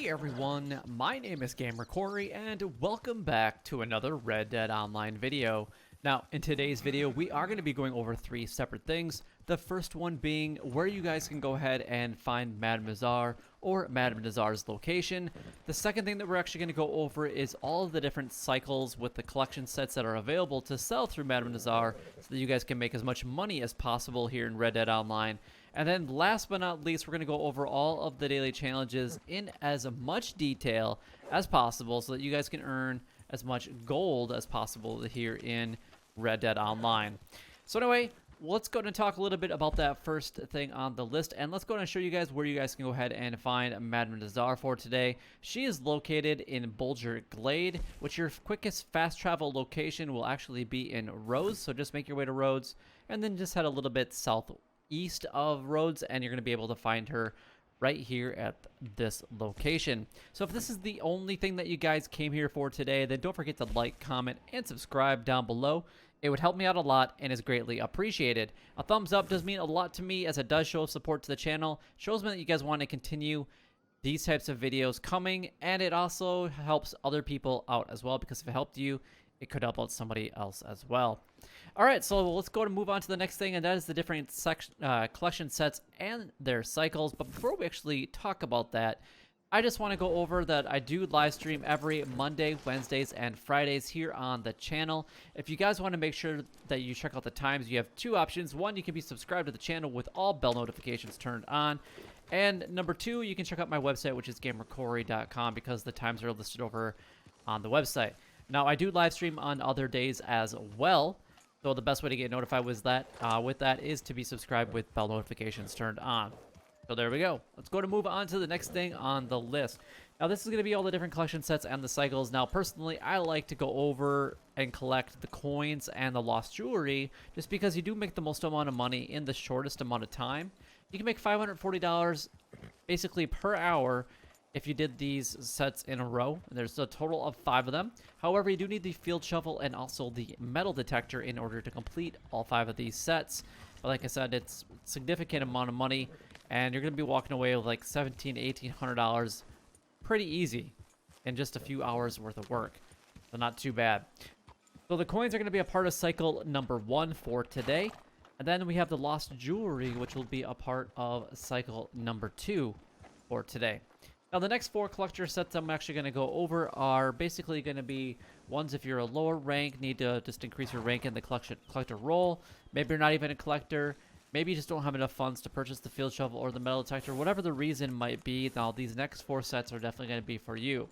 Hey everyone, my name is Gamer Corey and welcome back to another Red Dead Online video. Now, in today's video, we are going to be going over three separate things. The first one being where you guys can go ahead and find Madame Nazar or Madame Nazar's location. The second thing that we're actually going to go over is all of the different cycles with the collection sets that are available to sell through Madame Nazar so that you guys can make as much money as possible here in Red Dead Online. And then last but not least, we're going to go over all of the daily challenges in as much detail as possible so that you guys can earn as much gold as possible here in Red Dead Online. So anyway, let's go and talk a little bit about that first thing on the list, and let's go and show you guys where you guys can go ahead and find Madame Nazar for today. She is located in Bulger Glade, which your quickest fast travel location will actually be in Rhodes, so just make your way to Rhodes and then just head a little bit southeast of Rhodes and you're going to be able to find her right here at this location. So if this is the only thing that you guys came here for today, then don't forget to like, comment, and subscribe down below. It would help me out a lot and is greatly appreciated. A thumbs up does mean a lot to me as it does show support to the channel. Shows me that you guys want to continue these types of videos coming, and it also helps other people out as well, because if it helped you, it could help out somebody else as well. Alright, so let's go and move on to the next thing, and that is the different collection sets and their cycles. But before we actually talk about that, I just want to go over that I do live stream every Monday, Wednesdays, and Fridays here on the channel. If you guys want to make sure that you check out the times, you have two options. One, you can be subscribed to the channel with all bell notifications turned on. And number two, you can check out my website, which is gamercorey.com, because the times are listed over on the website. Now, I do live stream on other days as well, so the best way to get notified with that is to be subscribed with bell notifications turned on. So there we go. Let's go to move on to the next thing on the list. Now, this is going to be all the different collection sets and the cycles. Now, personally, I like to go over and collect the coins and the lost jewelry just because you do make the most amount of money in the shortest amount of time. You can make $540 basically per hour if you did these sets in a row. There's a total of 5 of them. However, you do need the field shovel and also the metal detector in order to complete all 5 of these sets. But like I said, it's a significant amount of money, and you're going to be walking away with like $1,700 to $1,800 pretty easy in just a few hours worth of work. So not too bad. So the coins are going to be a part of cycle number 1 for today. And then we have the lost jewelry, which will be a part of cycle number 2 for today. Now, the next 4 collector sets I'm actually going to go over are basically going to be ones if you're a lower rank, need to just increase your rank in the collector role. Maybe you're not even a collector. Maybe you just don't have enough funds to purchase the field shovel or the metal detector, whatever the reason might be. Now, these next 4 sets are definitely going to be for you.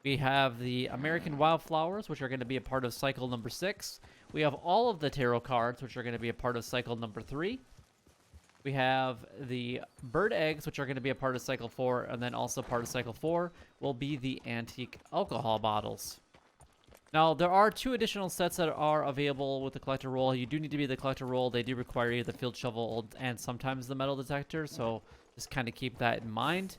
We have the American Wildflowers, which are going to be a part of cycle number 6. We have all of the tarot cards, which are going to be a part of cycle number 3. We have the bird eggs, which are going to be a part of cycle 4, and then also part of cycle 4 will be the antique alcohol bottles. Now, there are 2 additional sets that are available with the collector role. You do need to be the collector role. They do require you the field shovel and sometimes the metal detector, so just kind of keep that in mind.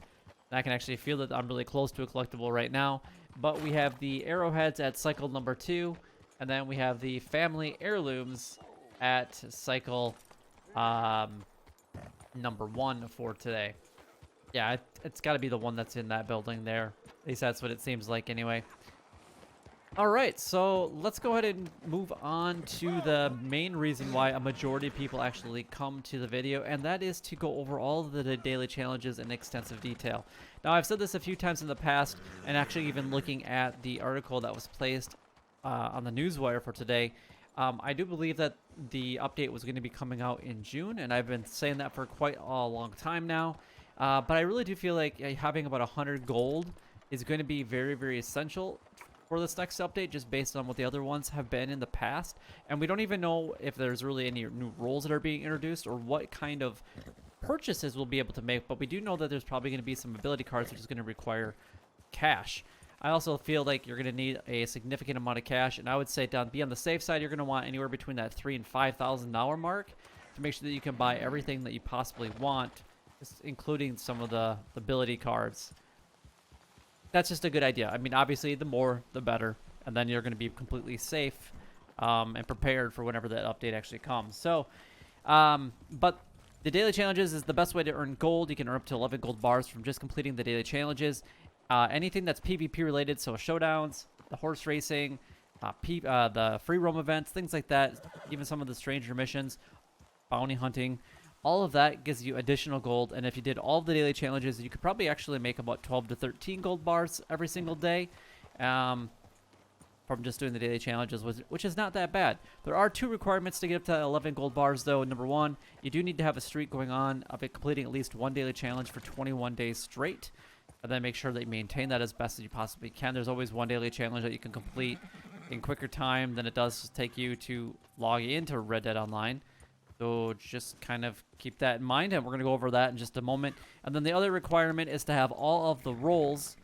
And I can actually feel that I'm really close to a collectible right now. But we have the arrowheads at cycle number 2, and then we have the family heirlooms at cycle number 1 for today. Yeah, it's got to be the one that's in that building there. At least that's what it seems like anyway. Alright, so let's go ahead and move on to the main reason why a majority of people actually come to the video, and that is to go over all of the daily challenges in extensive detail. Now, I've said this a few times in the past, and actually even looking at the article that was placed on the newswire for today, I do believe that the update was going to be coming out in June, and I've been saying that for quite a long time now. But I really do feel like having about 100 gold is going to be very, very essential for this next update, just based on what the other ones have been in the past. And we don't even know if there's really any new roles that are being introduced or what kind of purchases we'll be able to make, but we do know that there's probably going to be some ability cards which is going to require cash. I also feel like you're going to need a significant amount of cash, and I would say be on the safe side, you're going to want anywhere between that $3,000 and $5,000 mark to make sure that you can buy everything that you possibly want, including some of the ability cards. That's just a good idea. I mean, obviously, the more, the better, and then you're going to be completely safe and prepared for whenever that update actually comes. So, but the daily challenges is the best way to earn gold. You can earn up to 11 gold bars from just completing the daily challenges. Anything that's PvP related, so showdowns, the horse racing, the free roam events, things like that, even some of the stranger missions, bounty hunting, all of that gives you additional gold. And if you did all of the daily challenges, you could probably actually make about 12 to 13 gold bars every single day. From just doing the daily challenges, which is not that bad. There are 2 requirements to get up to 11 gold bars, though. Number 1, you do need to have a streak going on of it completing at least 1 daily challenge for 21 days straight, and then make sure that you maintain that as best as you possibly can. There's always 1 daily challenge that you can complete in quicker time than it does take you to log into Red Dead Online. So just kind of keep that in mind, and we're going to go over that in just a moment. And then the other requirement is to have all of the roles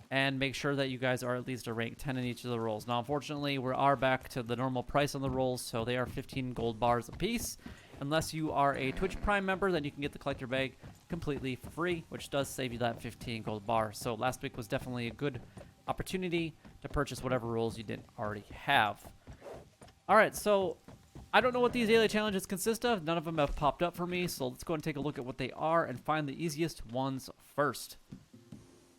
and make sure that you guys are at least a rank 10 in each of the roles. Now, unfortunately, we are back to the normal price on the roles, so they are 15 gold bars a piece. Unless you are a Twitch Prime member, then you can get the collector bag completely for free, which does save you that 15 gold bar. So last week was definitely a good opportunity to purchase whatever roles you didn't already have. All right, so I don't know what these daily challenges consist of. None of them have popped up for me, so let's go and take a look at what they are and find the easiest ones first.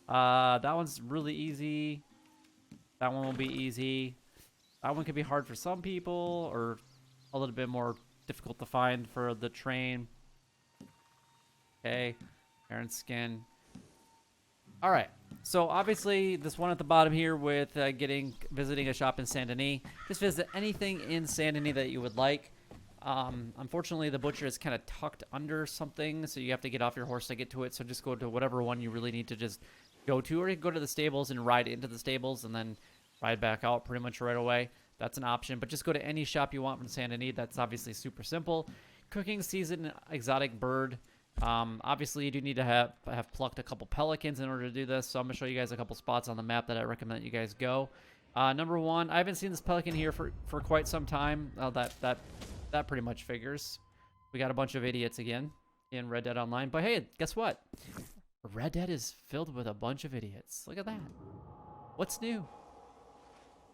That one's really easy. That one will be easy. That one could be hard for some people, or a little bit more difficult to find for the train. Okay, Aaron skin. All right. So obviously, this one at the bottom here with visiting a shop in Saint Denis. Just visit anything in Saint Denis that you would like. Unfortunately, the butcher is kind of tucked under something, so you have to get off your horse to get to it. So just go to whatever one you really need to just go to, or you can go to the stables and ride into the stables and then ride back out pretty much right away. That's an option, but just go to any shop you want from Saint Denis. That's obviously super simple. Cooking season exotic bird. Obviously, you do need to have plucked a couple pelicans in order to do this, so I'm going to show you guys a couple spots on the map that I recommend that you guys go. Number 1, I haven't seen this pelican here for quite some time. That pretty much figures. We got a bunch of idiots again in Red Dead Online, but hey, guess what? Red Dead is filled with a bunch of idiots. Look at that. What's new?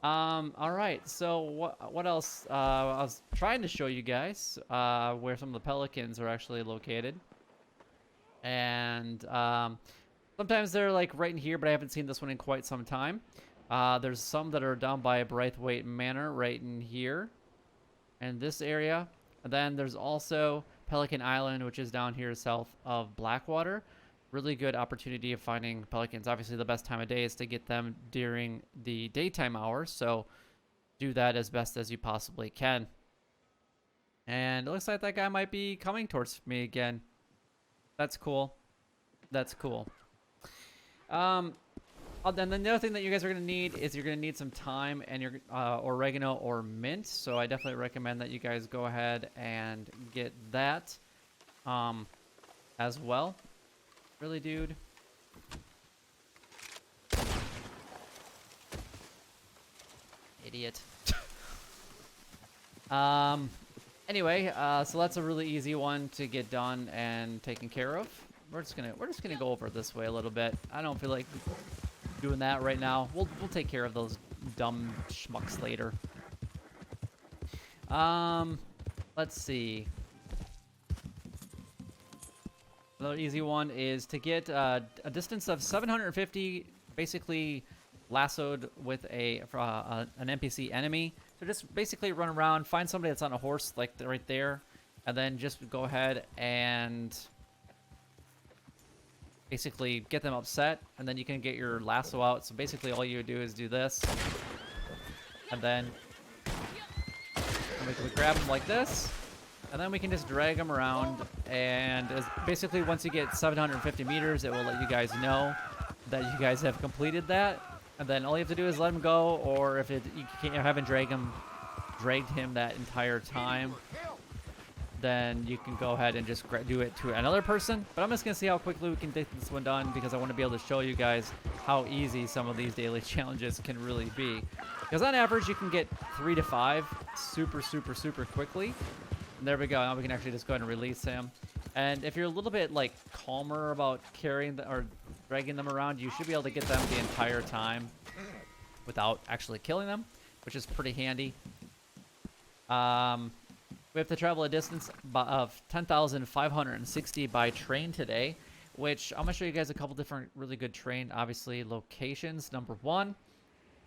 All right, so what else? I was trying to show you guys where some of the pelicans are actually located. And sometimes they're like right in here, but I haven't seen this one in quite some time. There's some that are down by Braithwaite Manor right in here and this area. And then there's also Pelican Island, which is down here south of Blackwater. Really good opportunity of finding pelicans. Obviously, the best time of day is to get them during the daytime hours, so do that as best as you possibly can. And it looks like that guy might be coming towards me again. That's cool. That's cool. Then the other thing that you guys are going to need is you're going to need some thyme and your oregano or mint. So I definitely recommend that you guys go ahead and get that as well. Really, dude? Idiot. Anyway, so that's a really easy one to get done and taken care of. We're just gonna go over it this way a little bit. I don't feel like doing that right now. We'll take care of those dumb schmucks later. Let's see. Another easy one is to get a distance of 750, basically lassoed with an NPC enemy. So just basically run around, find somebody that's on a horse like right there, and then just go ahead and basically get them upset, and then you can get your lasso out. So basically all you do is do this, and then we can grab them like this. And then we can just drag them around, and basically once you get 750 meters, it will let you guys know that you guys have completed that. And then all you have to do is let him go, or if you haven't dragged him that entire time, then you can go ahead and just do it to another person. But I'm just going to see how quickly we can get this one done, because I want to be able to show you guys how easy some of these daily challenges can really be. Because on average, you can get 3 to 5 super, super, super quickly. And there we go. Now we can actually just go ahead and release him. And if you're a little bit like calmer about carrying or dragging them around, you should be able to get them the entire time without actually killing them, which is pretty handy. We have to travel a distance of 10,560 by train today. which I'm gonna show you guys a couple different really good train, obviously, locations. Number one,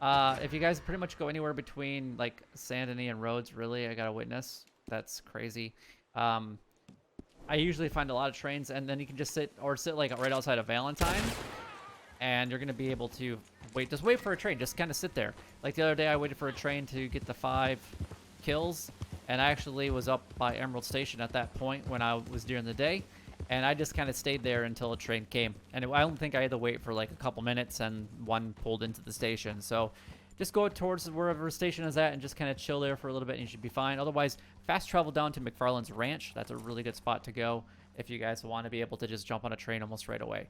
if you guys pretty much go anywhere between like Saint Denis and Rhodes, really, I got a witness. That's crazy. I usually find a lot of trains, and then you can just sit like right outside of Valentine, and you're gonna be able to wait. Just wait for a train. Just kind of sit there. Like the other day, I waited for a train to get the 5 kills, and I actually was up by Emerald Station at that point when I was during the day, and I just kind of stayed there until a train came. And I don't think I had to wait for like a couple minutes, and one pulled into the station. So just go towards wherever the station is at and just kind of chill there for a little bit and you should be fine. Otherwise, fast travel down to McFarland's Ranch. That's a really good spot to go if you guys want to be able to just jump on a train almost right away.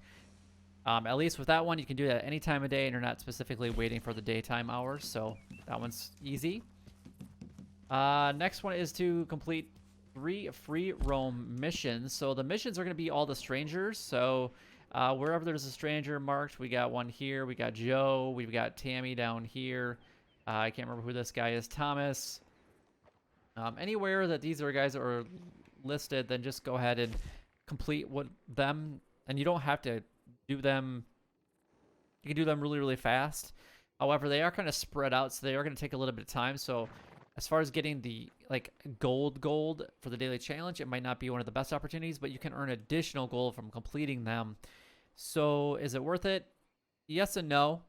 At least with that one, you can do that any time of day and you're not specifically waiting for the daytime hours. So that one's easy. Next one is to complete 3 free roam missions. So the missions are going to be all the strangers. So wherever there's a stranger marked, we got one here. We got Joe. We've got Tammy down here. I can't remember who this guy is. Thomas. Anywhere that these are guys are listed, then just go ahead and complete them. And you don't have to do them. You can do them really, really fast. However, they are kind of spread out, so they are going to take a little bit of time. So as far as getting the like gold for the daily challenge, it might not be one of the best opportunities, but you can earn additional gold from completing them. So is it worth it? Yes and no.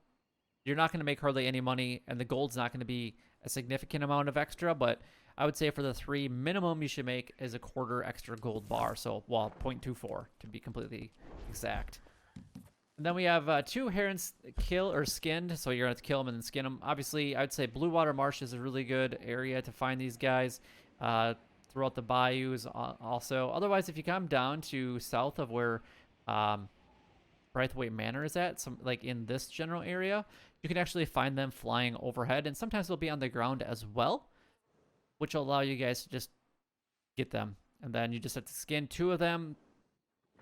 You're not going to make hardly any money, and the gold's not going to be a significant amount of extra, but I would say for the 3, minimum you should make is a quarter extra gold bar. So, well, 0.24 to be completely exact. And then we have 2 herons kill or skinned, so you're going to kill them and then skin them. Obviously, I would say Blue Water Marsh is a really good area to find these guys throughout the bayous also. Otherwise, if you come down to south of where Braithwaite Manor is at, like in this general area, you can actually find them flying overhead, and sometimes they'll be on the ground as well, which will allow you guys to just get them. And then you just have to skin 2 of them.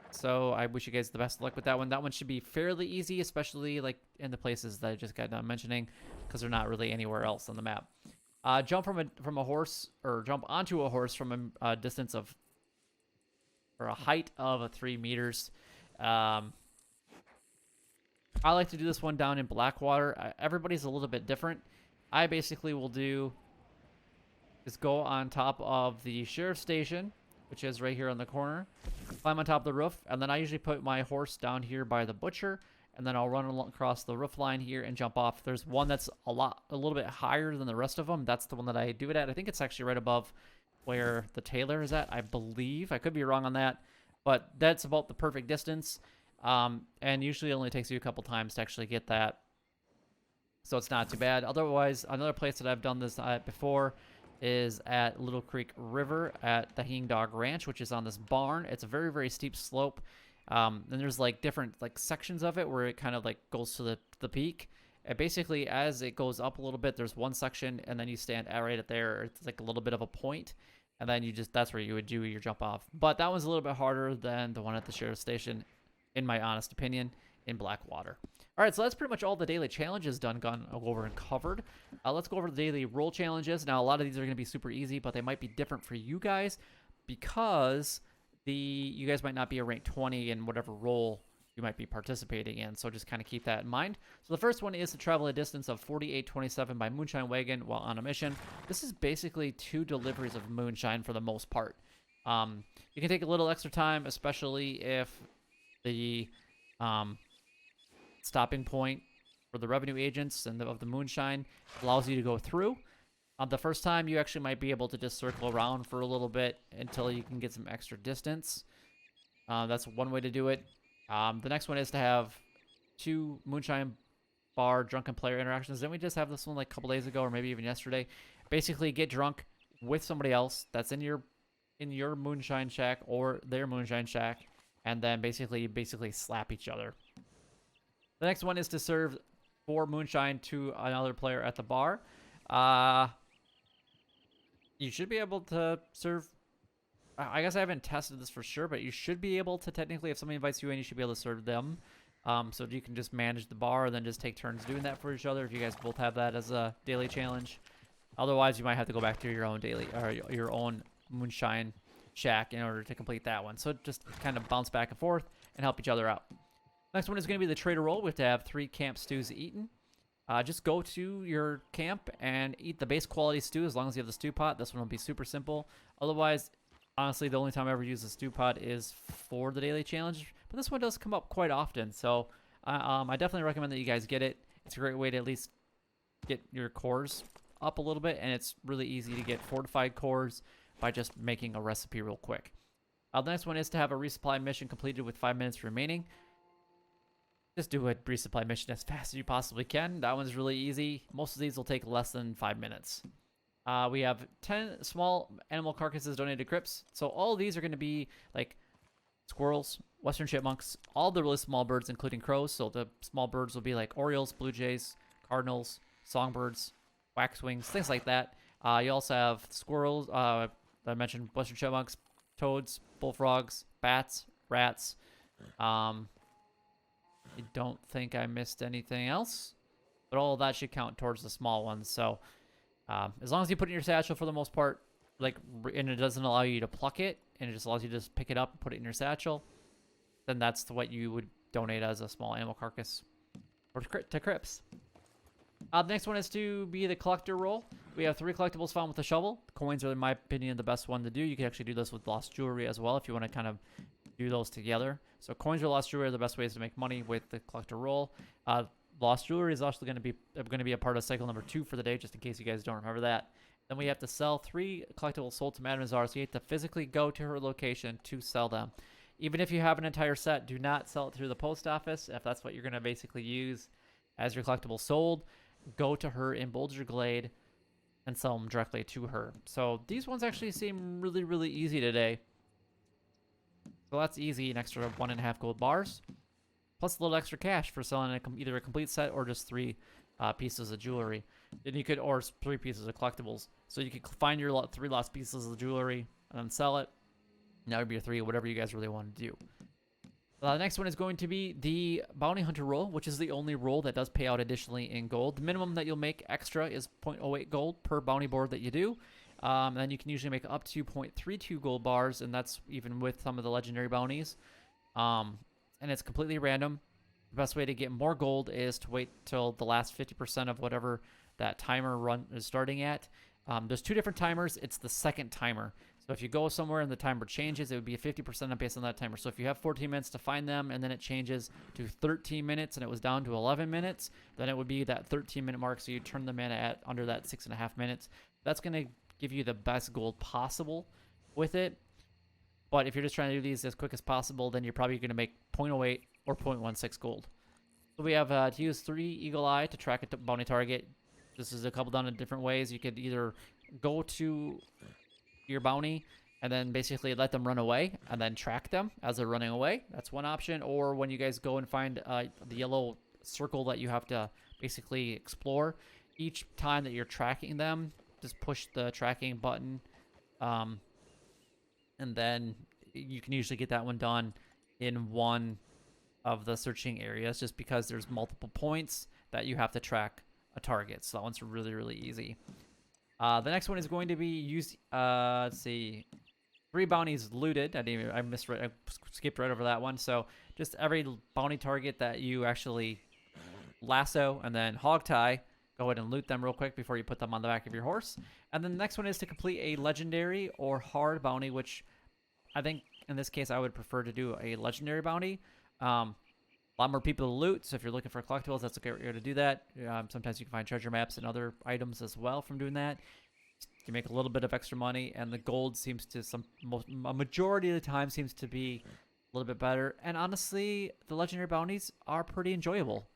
So I wish you guys the best of luck with that one. That one should be fairly easy, especially like in the places that I just got done mentioning, because they're not really anywhere else on the map. Jump from a horse, or jump onto a horse from a distance of, or a height of 3 meters. I like to do this one down in Blackwater. Everybody's a little bit different. I basically will do is go on top of the sheriff's station, which is right here on the corner, climb on top of the roof, and then I usually put my horse down here by the butcher, and then I'll run across the roof line here and jump off. There's one that's a little bit higher than the rest of them. That's the one that I do it at. I think it's actually right above where the tailor is at, I believe. I could be wrong on that, but that's about the perfect distance, and usually it only takes you a couple times to actually get that, so it's not too bad. Otherwise, another place that I've done this at before is at Little Creek River at the Hanging Dog Ranch, which is on this barn. It's a very, very steep slope. And there's like different like sections of it where it kind of like goes to the peak. And basically as it goes up a little bit, there's one section and then you stand right at there. It's like a little bit of a point. And then that's where you would do your jump off. But that one's a little bit harder than the one at the sheriff's station, in my honest opinion, in Blackwater. All right, so that's pretty much all the daily challenges gone over and covered. Let's go over the daily role challenges. Now, a lot of these are going to be super easy, but they might be different for you guys because you guys might not be a rank 20 in whatever role you might be participating in. So just kind of keep that in mind. So the first one is to travel a distance of 48.27 by moonshine wagon while on a mission. This is basically 2 deliveries of moonshine for the most part. You can take a little extra time, especially if the stopping point for the revenue agents and of the moonshine allows you to go through. The first time, you actually might be able to just circle around for a little bit until you can get some extra distance. That's one way to do it. The next one is to have 2 moonshine bar drunken player interactions. Didn't we just have this one like a couple days ago, or maybe even yesterday? Basically, get drunk with somebody else that's in your moonshine shack or their moonshine shack, and then basically slap each other. The next one is to serve 4 moonshine to another player at the bar. You should be able to serve. I guess I haven't tested this for sure, but you should be able to technically, if somebody invites you in, you should be able to serve them. So you can just manage the bar and then just take turns doing that for each other if you guys both have that as a daily challenge. Otherwise, you might have to go back to your own daily or your own moonshine shack in order to complete that one. So just kind of bounce back and forth and help each other out. Next one is going to be the trader role. We have to have 3 camp stews eaten. Just go to your camp and eat the base quality stew as long as you have the stew pot. This one will be super simple. Otherwise, honestly, the only time I ever use the stew pot is for the daily challenge. But this one does come up quite often, so I definitely recommend that you guys get it. It's a great way to at least get your cores up a little bit, and it's really easy to get fortified cores by just making a recipe real quick. The next one is to have a resupply mission completed with 5 minutes remaining. Just do a resupply mission as fast as you possibly can. That one's really easy. Most of these will take less than 5 minutes. We have 10 small animal carcasses donated to crypts. So all of these are going to be like squirrels, western chipmunks, all the really small birds, including crows. So the small birds will be like orioles, blue jays, cardinals, songbirds, waxwings, things like that. You also have squirrels. I mentioned western chipmunks, toads, bullfrogs, bats, rats. I don't think I missed anything else, but all of that should count towards the small ones. So as long as you put it in your satchel for the most part, and it doesn't allow you to pluck it, and it just allows you to just pick it up and put it in your satchel, then that's what you would donate as a small animal carcass or to crypts. The next one is to be the collector role. We have 3 collectibles found with a shovel. Coins are, in my opinion, the best one to do. You can actually do this with lost jewelry as well if you want to kind of do those together. So coins or lost jewelry are the best ways to make money with the collector role. Lost jewelry is also going to be a part of cycle number 2 for the day, just in case you guys don't remember that. Then we have to sell 3 collectibles sold to Madame Nazar, so you have to physically go to her location to sell them. Even if you have an entire set, do not sell it through the post office. If that's what you're going to basically use as your collectible sold, go to her in Boulder Glade and sell them directly to her. So these ones actually seem really, really easy today. So that's easy, an extra 1.5 gold bars, plus a little extra cash for selling either a complete set or just 3 pieces of jewelry. Then you could, or 3 pieces of collectibles. So you could find your 3 lost pieces of jewelry and then sell it. And that would be your 3, whatever you guys really want to do. The next one is going to be the Bounty Hunter role, which is the only role that does pay out additionally in gold. The minimum that you'll make extra is 0.08 gold per bounty board that you do. Then you can usually make up to 0.32 gold bars, and that's even with some of the legendary bounties. And it's completely random. The best way to get more gold is to wait till the last 50% of whatever that timer run is starting at. There's 2 different timers. It's the second timer. So if you go somewhere and the timer changes, it would be a 50% based on that timer. So if you have 14 minutes to find them and then it changes to 13 minutes and it was down to 11 minutes, then it would be that 13-minute mark. So you turn them in at under that 6.5 minutes. That's going to give you the best gold possible with it. But if you're just trying to do these as quick as possible, then you're probably going to make 0.08 or 0.16 gold. So we have to use 3 Eagle Eye to track a bounty target. This is a couple done in different ways. You could either go to your bounty and then basically let them run away and then track them as they're running away. That's one option. Or when you guys go and find the yellow circle that you have to basically explore, each time that you're tracking them, just push the tracking button, and then you can usually get that one done in one of the searching areas, just because there's multiple points that you have to track a target. So that one's really, really easy. The next one is going to be let's see, 3 bounties looted. I skipped right over that one. So just every bounty target that you actually lasso and then hog tie, go ahead and loot them real quick before you put them on the back of your horse. And then the next one is to complete a legendary or hard bounty, which I think in this case I would prefer to do a legendary bounty. A lot more people to loot, so if you're looking for collectibles, that's a great way to do that. Sometimes you can find treasure maps and other items as well from doing that. You make a little bit of extra money, and the gold seems to a majority of the time seems to be a little bit better. And honestly, the legendary bounties are pretty enjoyable.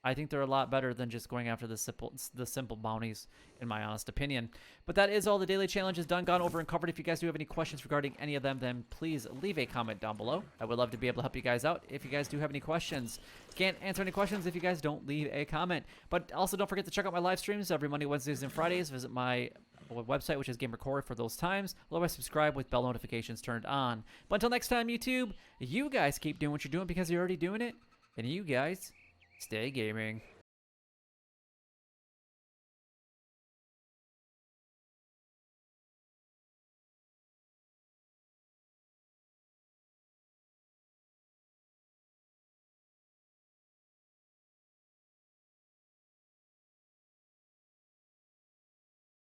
I think they're a lot better than just going after the simple bounties, in my honest opinion. But that is all the daily challenges done, gone over, and covered. If you guys do have any questions regarding any of them, then please leave a comment down below. I would love to be able to help you guys out if you guys do have any questions. Can't answer any questions if you guys don't leave a comment. But also don't forget to check out my live streams every Monday, Wednesdays, and Fridays. Visit my website, which is Game Record, for those times. Otherwise, subscribe with bell notifications turned on. But until next time, YouTube, you guys keep doing what you're doing because you're already doing it. And you guys stay gaming.